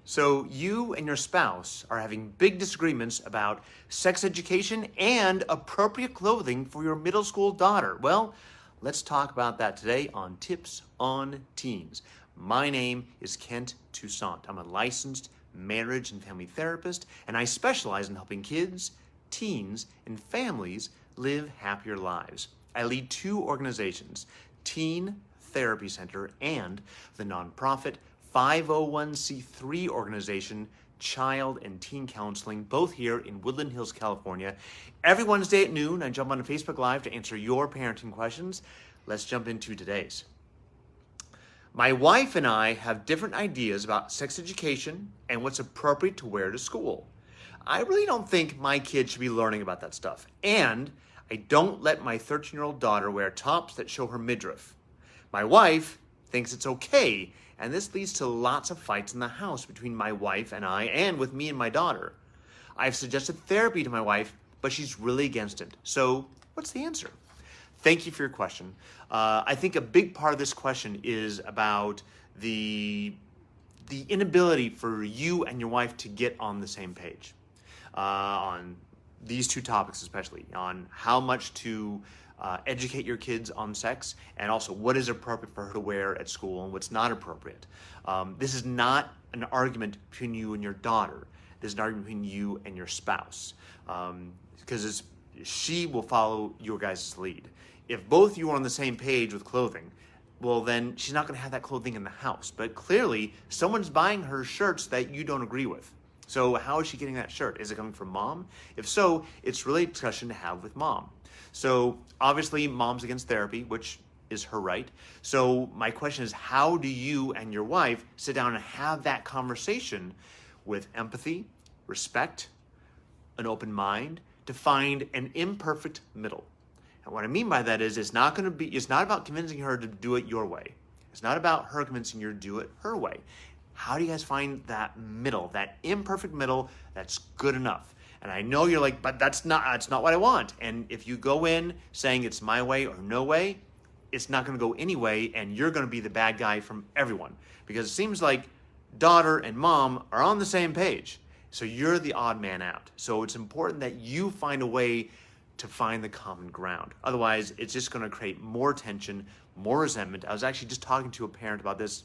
So you and your spouse are having big disagreements about sex education and appropriate clothing for your middle school daughter. Well, let's talk about that today on Tips on Teens. My name is Kent Toussaint. I'm a licensed marriage and family therapist, and I specialize in helping kids, teens, and families live happier lives. I lead two organizations, Teen Therapy Center and the nonprofit 501c3 organization, Child and Teen Counseling, both here in Woodland Hills, California. Every Wednesday at noon, I jump on a Facebook Live to answer your parenting questions. Let's jump into today's. My wife and I have different ideas about sex education and what's appropriate to wear to school. I really don't think my kids should be learning about that stuff. And I don't let my 13-year-old daughter wear tops that show her midriff. My wife thinks it's okay, and this leads to lots of fights in the house between my wife and I, and with me and my daughter. I've suggested therapy to my wife, but she's really against it. So what's the answer? Thank you for your question. I think a big part of this question is about the inability for you and your wife to get on the same page on these two topics, especially on how much to educate your kids on sex, and also what is appropriate for her to wear at school and what's not appropriate. This is not an argument between you and your daughter. This is an argument between you and your spouse, because she will follow your guys' lead. If both you are on the same page with clothing, well, then she's not going to have that clothing in the house. But clearly, someone's buying her shirts that you don't agree with. So how is she getting that shirt? Is it coming from mom? If so, it's really a discussion to have with mom. So obviously, mom's against therapy, which is her right. So my question is, how do you and your wife sit down and have that conversation with empathy, respect, an open mind, to find an imperfect middle? And what I mean by that is it's not about convincing her to do it your way. It's not about her convincing you to do it her way. How do you guys find that middle, that imperfect middle that's good enough? And I know you're like, but that's not what I want. And if you go in saying it's my way or no way, it's not going to go any way, and you're going to be the bad guy from everyone. Because it seems like daughter and mom are on the same page. So you're the odd man out. So it's important that you find a way to find the common ground. Otherwise, it's just going to create more tension, more resentment. I was actually just talking to a parent about this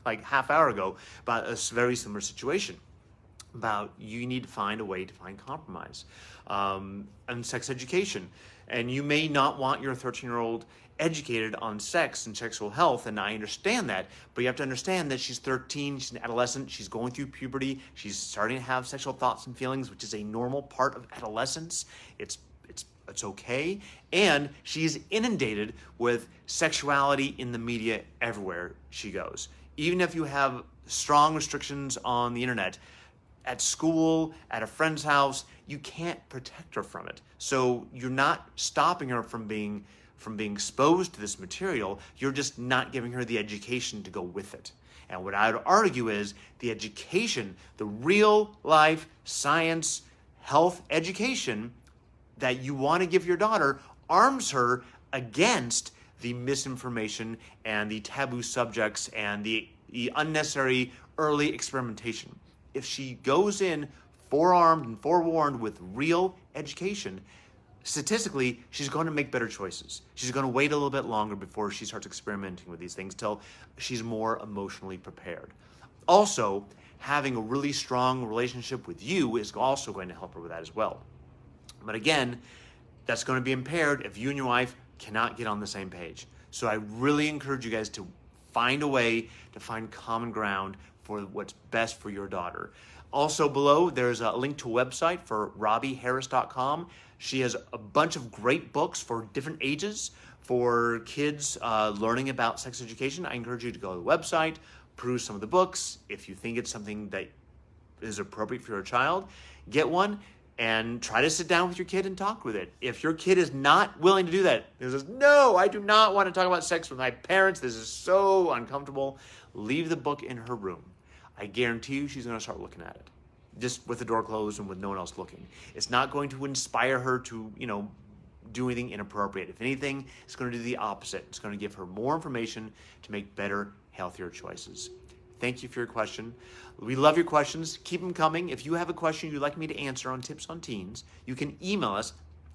like half hour ago about a very similar situation. About you need to find a way to find compromise and sex education. And you may not want your 13-year-old educated on sex and sexual health, and I understand that, but you have to understand that she's 13, she's an adolescent, she's going through puberty, she's starting to have sexual thoughts and feelings, which is a normal part of adolescence. It's okay, and she's inundated with sexuality in the media everywhere she goes. Even if you have strong restrictions on the internet, at school, at a friend's house, you can't protect her from it. So you're not stopping her from being exposed to this material. You're just not giving her the education to go with it. And what I would argue is the education, the real life science, health education that you want to give your daughter arms her against the misinformation and the taboo subjects and the unnecessary early experimentation. If she goes in forearmed and forewarned with real education, statistically, she's going to make better choices. She's going to wait a little bit longer before she starts experimenting with these things till she's more emotionally prepared. Also, having a really strong relationship with you is also going to help her with that as well. But again, that's going to be impaired if you and your wife cannot get on the same page. So I really encourage you guys to find a way to find common ground for what's best for your daughter. Also below, there's a link to a website for RobbieHarris.com. She has a bunch of great books for different ages for kids learning about sex education. I encourage you to go to the website, peruse some of the books. If you think it's something that is appropriate for your child, get one and try to sit down with your kid and talk with it. If your kid is not willing to do that, he says, no, I do not want to talk about sex with my parents, this is so uncomfortable, leave the book in her room. I guarantee you she's going to start looking at it, just with the door closed and with no one else looking. It's not going to inspire her to, do anything inappropriate. If anything, it's going to do the opposite. It's going to give her more information to make better, healthier choices. Thank you for your question. We love your questions. Keep them coming. If you have a question you'd like me to answer on Tips on Teens, you can email us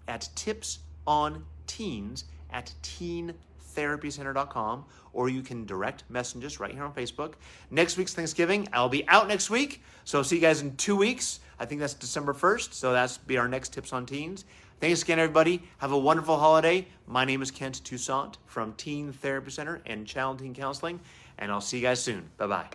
at tipsonteens@teentherapycenter.com, or you can direct message us right here on Facebook. Next week's Thanksgiving. I'll be out next week, so I'll see you guys in 2 weeks. I think that's December 1st, so that's be our next Tips on Teens. Thanks again, everybody. Have a wonderful holiday. My name is Kent Toussaint from Teen Therapy Center and Child Teen Counseling, and I'll see you guys soon. Bye-bye.